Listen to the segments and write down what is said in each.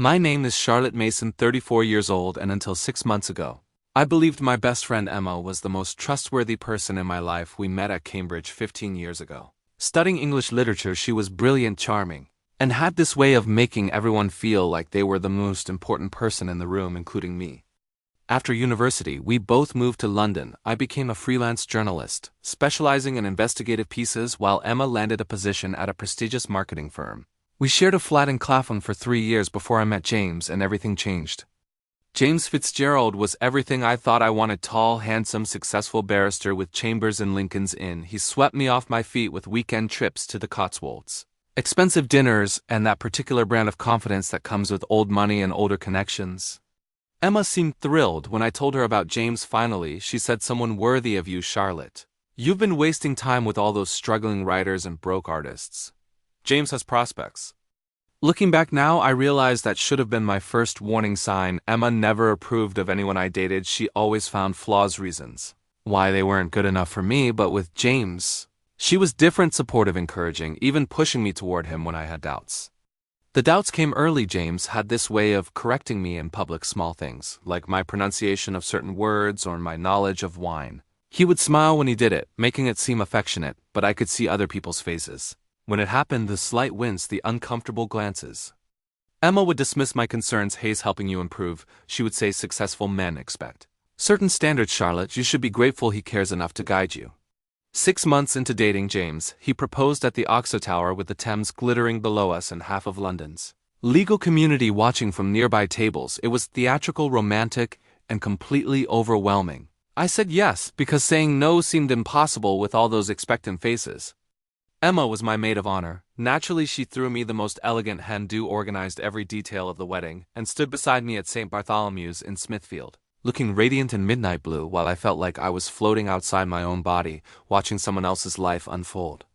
My name is Charlotte Mason, 34 years old, and until 6 months ago, I believed my best friend Emma was the most trustworthy person in my life. We met at Cambridge 15 years ago. Studying English literature, she was brilliant, charming, and had this way of making everyone feel like they were the most important person in the room, including me. After university, we both moved to London. I became a freelance journalist, specializing in investigative pieces, while Emma landed a position at a prestigious marketing firm. We shared a flat in Clapham for 3 years before I met James, and everything changed. James Fitzgerald was everything I thought I wanted: tall, handsome, successful barrister with chambers in Lincoln's Inn. He swept me off my feet with weekend trips to the Cotswolds, expensive dinners, and that particular brand of confidence that comes with old money and older connections. Emma seemed thrilled when I told her about James. Finally, she said, "Someone worthy of you, Charlotte. You've been wasting time with all those struggling writers and broke artists. James has prospects." Looking back now, I realize that should have been my first warning sign. Emma never approved of anyone I dated. She always found flaws, reasons why they weren't good enough for me. But with James, she was different, supportive, encouraging, even pushing me toward him when I had doubts. The doubts came early. James had this way of correcting me in public, small things, like my pronunciation of certain words or my knowledge of wine. He would smile when he did it, making it seem affectionate, but I could see other people's faces. When it happened, the slight wince, the uncomfortable glances. Emma would dismiss my concerns. "Hayes helping you improve," she would say. "Successful men expect certain standards, Charlotte. You should be grateful he cares enough to guide you." 6 months into dating James, he proposed at the Oxo Tower, with the Thames glittering below us and half of London's legal community watching from nearby tables. It was theatrical, romantic, and completely overwhelming. I said yes, because saying no seemed impossible with all those expectant faces. Emma was my maid of honor. Naturally, she threw me the most elegant hen-do, organized every detail of the wedding, and stood beside me at St. Bartholomew's in Smithfield, looking radiant in midnight blue, while I felt like I was floating outside my own body, watching someone else's life unfold.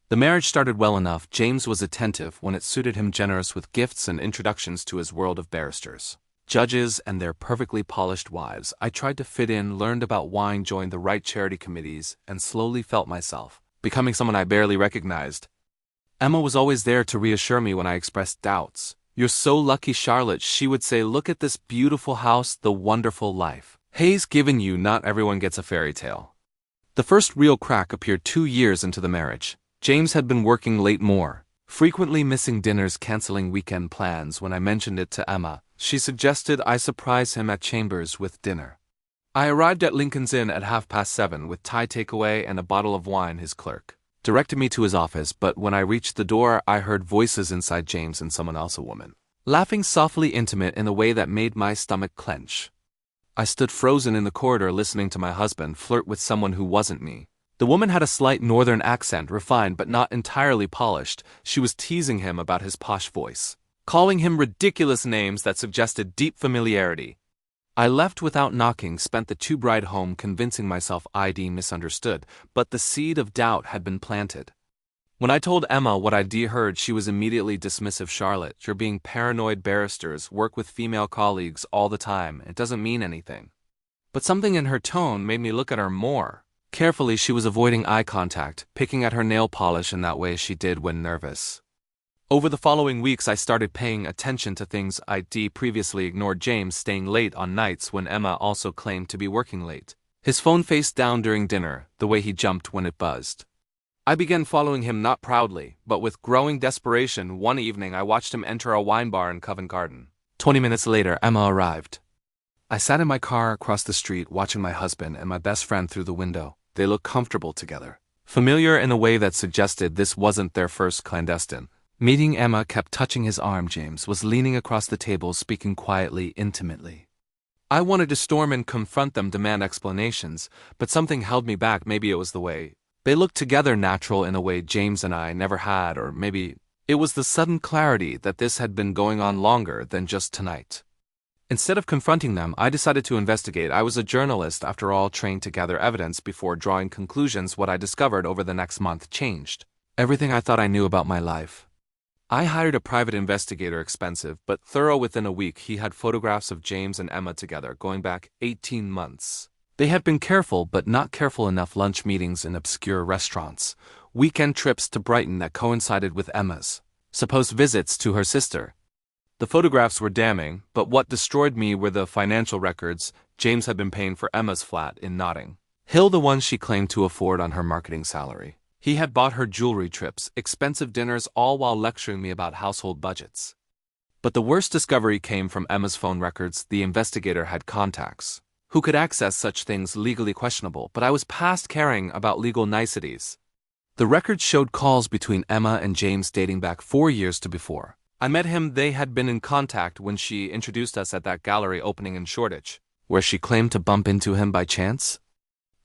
The marriage started well enough. James was attentive when it suited him, generous with gifts and introductions to his world of barristers, judges, and their perfectly polished wives. I tried to fit in, learned about wine, joined the right charity committees, and slowly felt myself becoming someone I barely recognized. Emma was always there to reassure me when I expressed doubts. "You're so lucky, Charlotte," she would say. "Look at this beautiful house, the wonderful life Hayes given you. Not everyone gets a fairy tale." The first real crack appeared 2 years into the marriage. James had been working late, more frequently missing dinners, canceling weekend plans. When I mentioned it to Emma, she suggested I surprise him at Chambers with dinner. I arrived at Lincoln's Inn at 7:30 with Thai takeaway and a bottle of wine. His clerk directed me to his office, but when I reached the door, I heard voices inside. James and someone else, a woman, laughing softly, intimate, in a way that made my stomach clench. I stood frozen in the corridor, listening to my husband flirt with someone who wasn't me. The woman had a slight northern accent, refined but not entirely polished. She was teasing him about his posh voice, calling him ridiculous names that suggested deep familiarity. I left without knocking, spent the tube ride home convincing myself I'd misunderstood, but the seed of doubt had been planted. When I told Emma what I'd heard, she was immediately dismissive. "Charlotte, you're being paranoid. Barristers work with female colleagues all the time. It doesn't mean anything." But something in her tone made me look at her more carefully. She was avoiding eye contact, picking at her nail polish in that way she did when nervous. Over the following weeks, I started paying attention to things I'd previously ignored. James staying late on nights when Emma also claimed to be working late. His phone face down during dinner, the way he jumped when it buzzed. I began following him, not proudly, but with growing desperation. One evening, I watched him enter a wine bar in Covent Garden. 20 minutes later, Emma arrived. I sat in my car across the street, watching my husband and my best friend through the window. They looked comfortable together, familiar in a way that suggested this wasn't their first clandestine meeting. Emma kept touching his arm. James was leaning across the table, speaking quietly, intimately. I wanted to storm and confront them, demand explanations, but something held me back. Maybe it was the way they looked together, natural in a way James and I never had, or maybe it was the sudden clarity that this had been going on longer than just tonight. Instead of confronting them, I decided to investigate. I was a journalist, after all, trained to gather evidence before drawing conclusions. What I discovered over the next month changed everything I thought I knew about my life. I hired a private investigator, expensive but thorough. Within a week, he had photographs of James and Emma together, going back 18 months. They had been careful, but not careful enough. Lunch meetings in obscure restaurants, weekend trips to Brighton that coincided with Emma's supposed visits to her sister. The photographs were damning, but what destroyed me were the financial records James had been paying for Emma's flat in Notting Hill, the one she claimed to afford on her marketing salary. He had bought her jewelry trips, expensive dinners, all while lecturing me about household budgets. But the worst discovery came from Emma's phone records. The investigator had contacts who could access such things legally questionable, but I was past caring about legal niceties. The records showed calls between Emma and James dating back 4 years to before I met him. They had been in contact when she introduced us at that gallery opening in Shoreditch, where she claimed to bump into him by chance.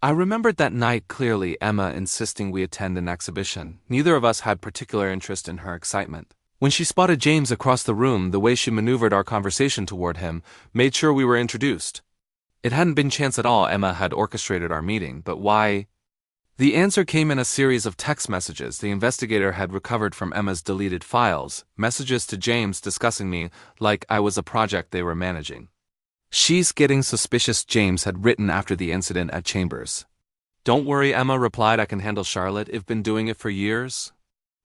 I remembered that night clearly, Emma insisting we attend an exhibition. Neither of us had particular interest in her excitement. When she spotted James across the room, the way she maneuvered our conversation toward him made sure we were introduced. It hadn't been chance at all. Emma had orchestrated our meeting, but why? The answer came in a series of text messages the investigator had recovered from Emma's deleted files, messages to James discussing me like I was a project they were managing. "She's getting suspicious," James had written after the incident at Chambers. "Don't worry," Emma replied, "I can handle Charlotte. I've been doing it for years."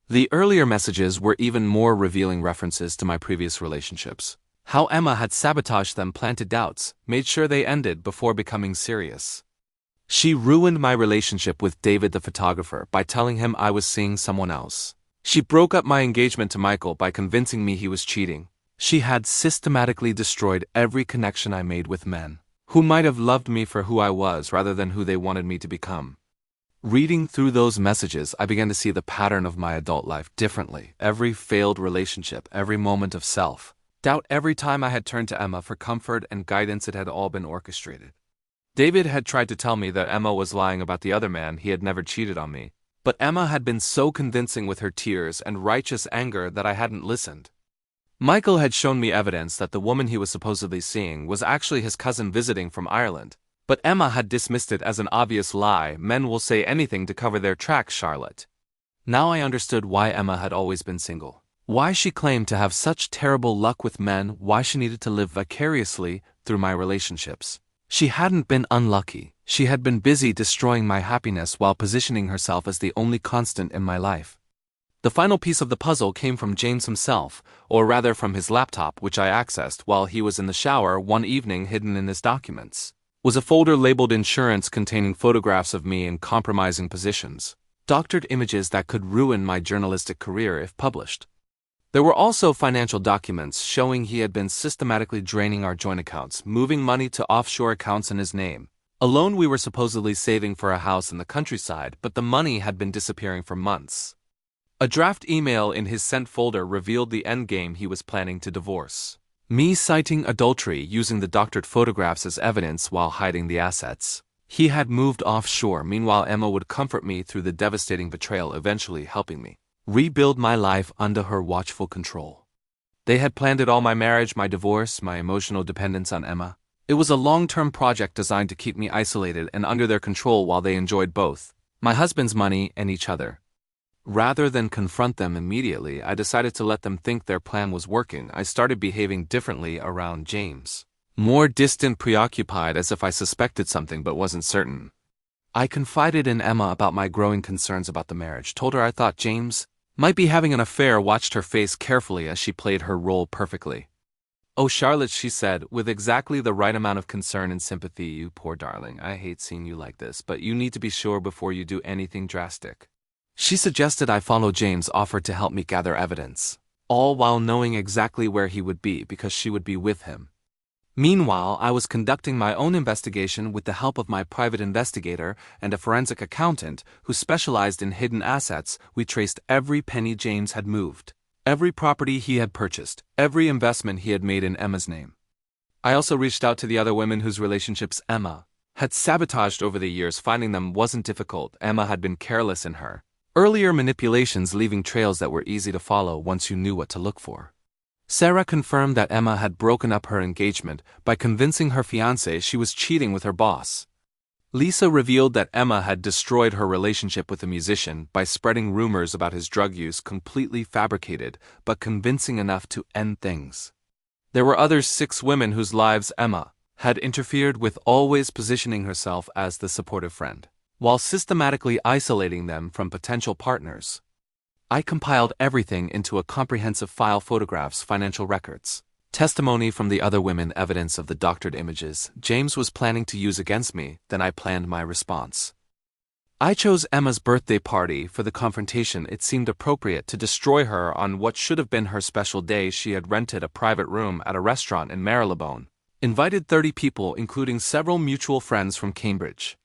The earlier messages were even more revealing references to my previous relationships. How Emma had sabotaged them, planted doubts, made sure they ended before becoming serious. She ruined my relationship with David the photographer by telling him I was seeing someone else. She broke up my engagement to Michael by convincing me he was cheating. She had systematically destroyed every connection I made with men who might have loved me for who I was rather than who they wanted me to become. Reading through those messages, I began to see the pattern of my adult life differently. Every failed relationship, every moment of self-doubt, every time I had turned to Emma for comfort and guidance, it had all been orchestrated. David had tried to tell me that Emma was lying about the other man. He had never cheated on me. But Emma had been so convincing with her tears and righteous anger that I hadn't listened. Michael had shown me evidence that the woman he was supposedly seeing was actually his cousin visiting from Ireland. But Emma had dismissed it as an obvious lie. Men will say anything to cover their tracks, Charlotte. Now I understood why Emma had always been single. Why she claimed to have such terrible luck with men, why she needed to live vicariously through my relationships. She hadn't been unlucky. She had been busy destroying my happiness while positioning herself as the only constant in my life. The final piece of the puzzle came from James himself, or rather from his laptop, which I accessed while he was in the shower one evening. Hidden in his documents was a folder labeled insurance containing photographs of me in compromising positions, doctored images that could ruin my journalistic career if published. There were also financial documents showing he had been systematically draining our joint accounts, moving money to offshore accounts in his name. A loan we were supposedly saving for a house in the countryside, but the money had been disappearing for months. A draft email in his sent folder revealed the endgame: he was planning to divorce me, citing adultery, using the doctored photographs as evidence while hiding the assets. He had moved offshore. Meanwhile, Emma would comfort me through the devastating betrayal, eventually helping me rebuild my life under her watchful control. They had planned it all: my marriage, my divorce, my emotional dependence on Emma. It was a long-term project designed to keep me isolated and under their control while they enjoyed both my husband's money and each other. Rather than confront them immediately, I decided to let them think their plan was working. I started behaving differently around James. More distant, preoccupied, as if I suspected something but wasn't certain. I confided in Emma about my growing concerns about the marriage, told her I thought James might be having an affair, watched her face carefully as she played her role perfectly. "Oh, Charlotte," she said, with exactly the right amount of concern and sympathy, "you poor darling, I hate seeing you like this, but you need to be sure before you do anything drastic." She suggested I follow James, offered to help me gather evidence, all while knowing exactly where he would be because she would be with him. Meanwhile, I was conducting my own investigation with the help of my private investigator and a forensic accountant who specialized in hidden assets. We traced every penny James had moved, every property he had purchased, every investment he had made in Emma's name. I also reached out to the other women whose relationships Emma had sabotaged over the years. Finding them wasn't difficult. Emma had been careless in her earlier manipulations, leaving trails that were easy to follow once you knew what to look for. Sarah confirmed that Emma had broken up her engagement by convincing her fiancé she was cheating with her boss. Lisa revealed that Emma had destroyed her relationship with the musician by spreading rumors about his drug use, completely fabricated but convincing enough to end things. There were other 6 women whose lives Emma had interfered with, always positioning herself as the supportive friend, while systematically isolating them from potential partners. I compiled everything into a comprehensive file: photographs, financial records, testimony from the other women, evidence of the doctored images James was planning to use against me. Then I planned my response. I chose Emma's birthday party for the confrontation. It seemed appropriate to destroy her on what should have been her special day. She had rented a private room at a restaurant in Marylebone, invited 30 people, including several mutual friends from Cambridge.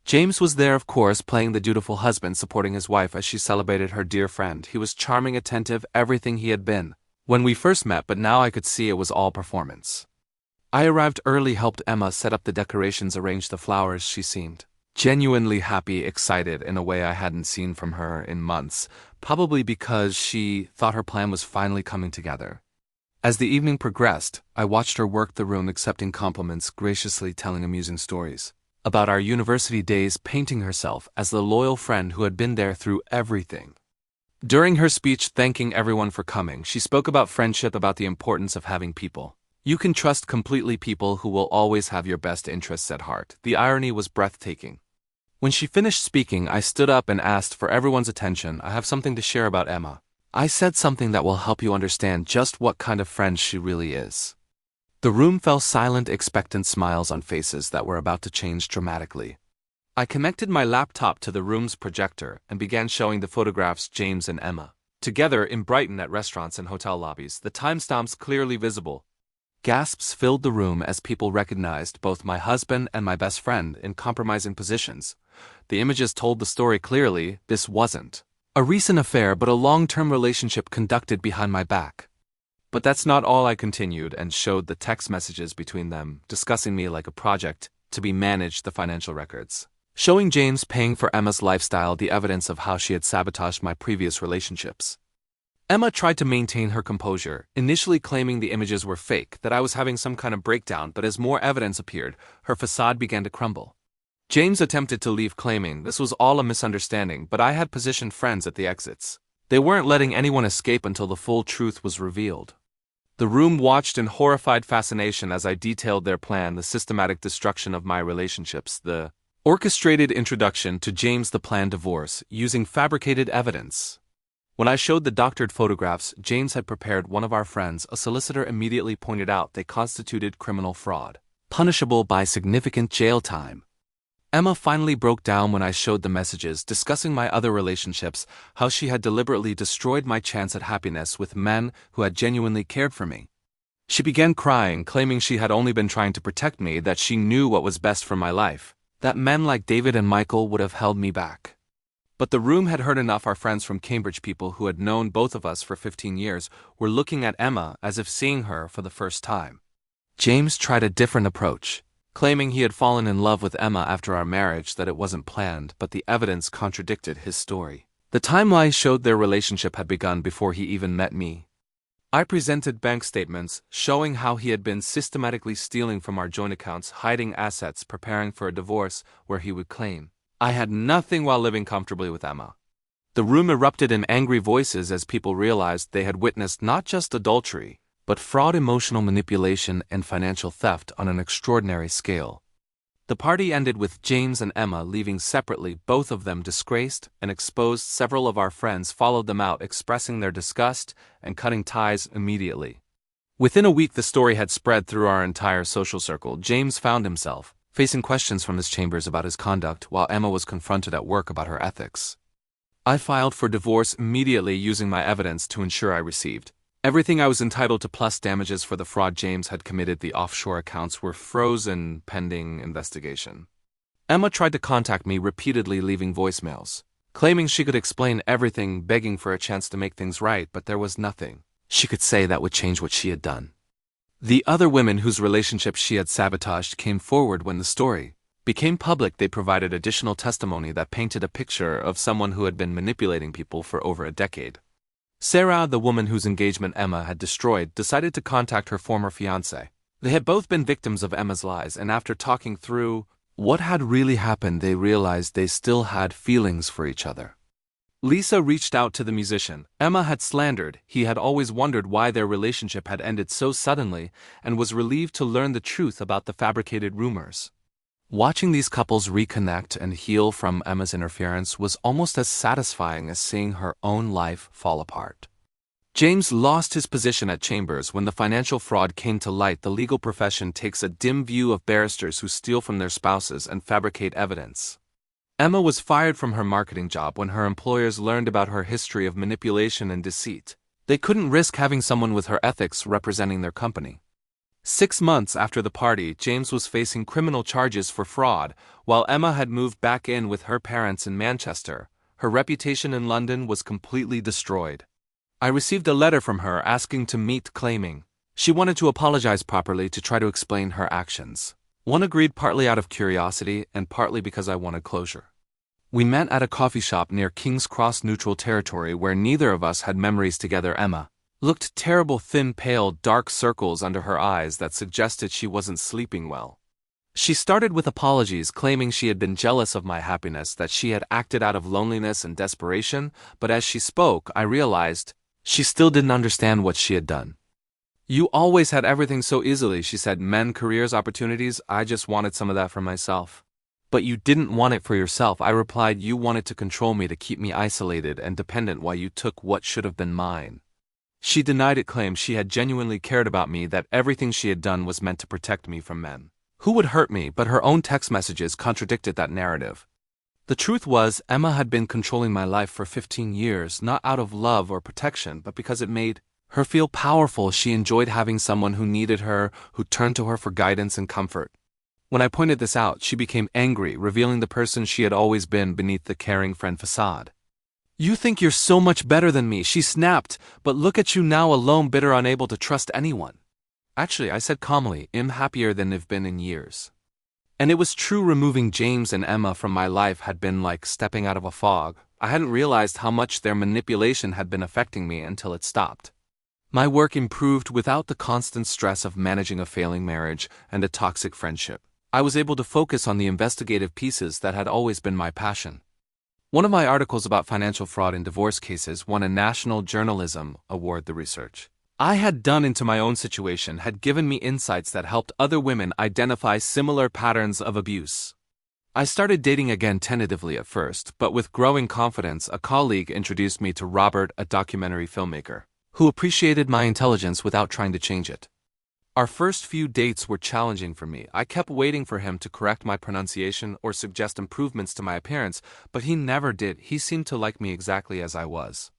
James was there, of course, playing the dutiful husband, supporting his wife as she celebrated her dear friend. He was charming, attentive, everything he had been when we first met, but now I could see it was all performance. I arrived early, helped Emma set up the decorations, arrange the flowers. She seemed genuinely happy, excited in a way I hadn't seen from her in months, probably because she thought her plan was finally coming together. As the evening progressed, I watched her work the room, accepting compliments, graciously telling amusing stories about our university days, painting herself as the loyal friend who had been there through everything. During her speech thanking everyone for coming, she spoke about friendship, about the importance of having people you can trust completely, people who will always have your best interests at heart. The irony was breathtaking. When she finished speaking, I stood up and asked for everyone's attention. I have something to share about Emma. I said something that will help you understand just what kind of friend she really is. The room fell silent, expectant, smiles on faces that were about to change dramatically. I connected my laptop to the room's projector and began showing the photographs James and Emma together in Brighton at restaurants and hotel lobbies, the timestamps clearly visible. Gasps filled the room as people recognized both my husband and my best friend in compromising positions. The images told the story clearly. This wasn't a recent affair, but a long-term relationship conducted behind my back. But that's not all. I continued and showed the text messages between them, discussing me like a project to be managed, the financial records showing James paying for Emma's lifestyle, the evidence of how she had sabotaged my previous relationships. Emma tried to maintain her composure, initially claiming the images were fake, that I was having some kind of breakdown, but as more evidence appeared, her facade began to crumble. James attempted to leave, claiming this was all a misunderstanding, but I had positioned friends at the exits. They weren't letting anyone escape until the full truth was revealed. The room watched in horrified fascination as I detailed their plan: the systematic destruction of my relationships, the orchestrated introduction to James, the planned divorce, using fabricated evidence. When I showed the doctored photographs James had prepared one of our friends, a solicitor immediately pointed out they constituted criminal fraud, punishable by significant jail time. Emma finally broke down when I showed the messages, discussing my other relationships, how she had deliberately destroyed my chance at happiness with men who had genuinely cared for me. She began crying, claiming she had only been trying to protect me, that she knew what was best for my life, that men like David and Michael would have held me back. But the room had heard enough. Our friends from Cambridge, people who had known both of us for 15 years, were looking at Emma as if seeing her for the first time. James tried a different approach, claiming he had fallen in love with Emma after our marriage, that it wasn't planned, but the evidence contradicted his story. The timeline showed their relationship had begun before he even met me. I presented bank statements showing how he had been systematically stealing from our joint accounts, hiding assets, preparing for a divorce where he would claim I had nothing while living comfortably with Emma. The room erupted in angry voices as people realized they had witnessed not just adultery, but fraud, emotional manipulation, and financial theft on an extraordinary scale. The party ended with James and Emma leaving separately, both of them disgraced and exposed. Several of our friends followed them out, expressing their disgust and cutting ties immediately. Within a week, the story had spread through our entire social circle. James found himself facing questions from his chambers about his conduct, while Emma was confronted at work about her ethics. I filed for divorce immediately, using my evidence to ensure I received everything I was entitled to, plus damages for the fraud James had committed. The offshore accounts were frozen pending investigation. Emma tried to contact me repeatedly, leaving voicemails, claiming she could explain everything, begging for a chance to make things right, but there was nothing she could say that would change what she had done. The other women whose relationships she had sabotaged came forward when the story became public. They provided additional testimony that painted a picture of someone who had been manipulating people for over a decade. Sarah, the woman whose engagement Emma had destroyed, decided to contact her former fiancé. They had both been victims of Emma's lies, and after talking through what had really happened, they realized they still had feelings for each other. Lisa reached out to the musician Emma had slandered. He had always wondered why their relationship had ended so suddenly, and was relieved to learn the truth about the fabricated rumors. Watching these couples reconnect and heal from Emma's interference was almost as satisfying as seeing her own life fall apart. James lost his position at Chambers when the financial fraud came to light. The legal profession takes a dim view of barristers who steal from their spouses and fabricate evidence. Emma was fired from her marketing job when her employers learned about her history of manipulation and deceit. They couldn't risk having someone with her ethics representing their company. 6 months after the party, James was facing criminal charges for fraud, while Emma had moved back in with her parents in Manchester. Her reputation in London was completely destroyed. I received a letter from her asking to meet, claiming she wanted to apologize properly to try to explain her actions. One agreed partly out of curiosity and partly because I wanted closure. We met at a coffee shop near King's Cross Neutral Territory where neither of us had memories together. Emma looked terrible, thin, pale, dark circles under her eyes that suggested she wasn't sleeping well. She started with apologies, claiming she had been jealous of my happiness, that she had acted out of loneliness and desperation, but as she spoke, I realized she still didn't understand what she had done. "You always had everything so easily," she said. "Men, careers, opportunities. I just wanted some of that for myself." "But you didn't want it for yourself," I replied. "You wanted to control me, to keep me isolated and dependent while you took what should have been mine." She denied it, claimed she had genuinely cared about me, that everything she had done was meant to protect me from men who would hurt me, but her own text messages contradicted that narrative. The truth was, Emma had been controlling my life for 15 years, not out of love or protection, but because it made her feel powerful. She enjoyed having someone who needed her, who turned to her for guidance and comfort. When I pointed this out, she became angry, revealing the person she had always been beneath the caring friend facade. "You think you're so much better than me," she snapped, "but look at you now, alone, bitter, unable to trust anyone." "Actually," I said calmly, "I'm happier than I've been in years." And it was true. Removing James and Emma from my life had been like stepping out of a fog. I hadn't realized how much their manipulation had been affecting me until it stopped. My work improved without the constant stress of managing a failing marriage and a toxic friendship. I was able to focus on the investigative pieces that had always been my passion. One of my articles about financial fraud in divorce cases won a National Journalism Award. The research I had done into my own situation had given me insights that helped other women identify similar patterns of abuse. I started dating again, tentatively at first, but with growing confidence. A colleague introduced me to Robert, a documentary filmmaker, who appreciated my intelligence without trying to change it. Our first few dates were challenging for me. I kept waiting for him to correct my pronunciation or suggest improvements to my appearance, but he never did. He seemed to like me exactly as I was.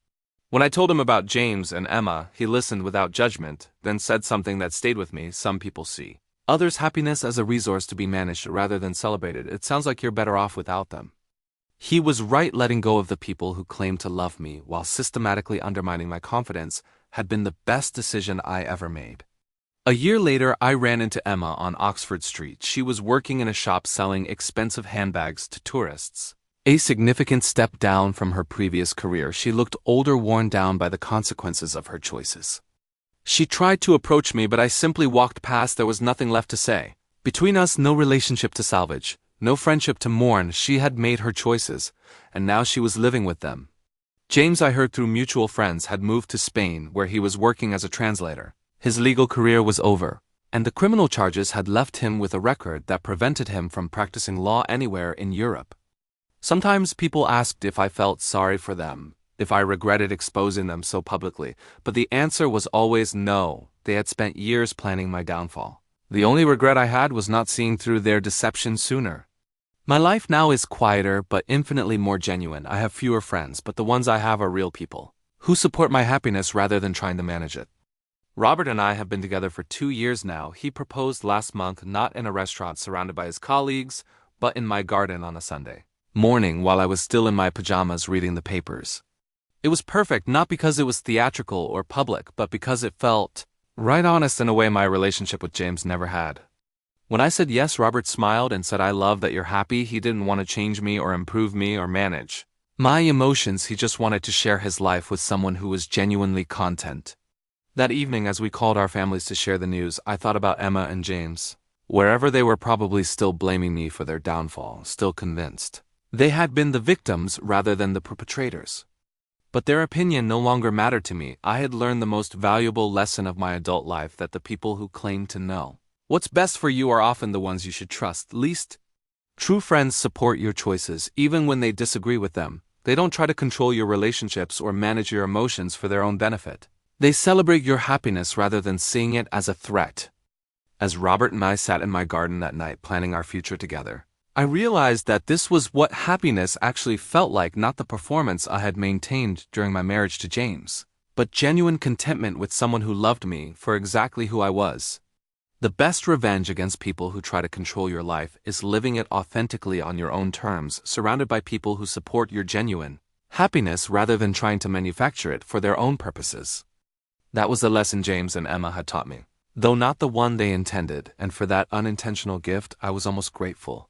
When I told him about James and Emma, he listened without judgment, then said something that stayed with me. "Some people see others' happiness as a resource to be managed rather than celebrated. It sounds like you're better off without them." He was right. Letting go of the people who claimed to love me while systematically undermining my confidence had been the best decision I ever made. A year later, I ran into Emma on Oxford Street. She was working in a shop selling expensive handbags to tourists. A significant step down from her previous career. She looked older, worn down by the consequences of her choices. She tried to approach me, but I simply walked past. There was nothing left to say. Between us, no relationship to salvage, no friendship to mourn. She had made her choices, and now she was living with them. James, I heard through mutual friends, had moved to Spain, where he was working as a translator. His legal career was over, and the criminal charges had left him with a record that prevented him from practicing law anywhere in Europe. Sometimes people asked if I felt sorry for them, if I regretted exposing them so publicly, but the answer was always no. They had spent years planning my downfall. The only regret I had was not seeing through their deception sooner. My life now is quieter but infinitely more genuine. I have fewer friends, but the ones I have are real people who support my happiness rather than trying to manage it. Robert and I have been together for 2 years now. He proposed last month, not in a restaurant surrounded by his colleagues, but in my garden on a Sunday morning while I was still in my pajamas reading the papers. It was perfect, not because it was theatrical or public, but because it felt right, honest, in a way my relationship with James never had. When I said yes, Robert smiled and said, "I love that you're happy." He didn't want to change me or improve me or manage my emotions. He just wanted to share his life with someone who was genuinely content. That evening, as we called our families to share the news, I thought about Emma and James. Wherever they were, probably still blaming me for their downfall, still convinced they had been the victims rather than the perpetrators. But their opinion no longer mattered to me. I had learned the most valuable lesson of my adult life, that the people who claim to know what's best for you are often the ones you should trust least. True friends support your choices even when they disagree with them. They don't try to control your relationships or manage your emotions for their own benefit. They celebrate your happiness rather than seeing it as a threat. As Robert and I sat in my garden that night planning our future together, I realized that this was what happiness actually felt like, not the performance I had maintained during my marriage to James, but genuine contentment with someone who loved me for exactly who I was. The best revenge against people who try to control your life is living it authentically on your own terms, surrounded by people who support your genuine happiness rather than trying to manufacture it for their own purposes. That was the lesson James and Emma had taught me, though not the one they intended, and for that unintentional gift I was almost grateful.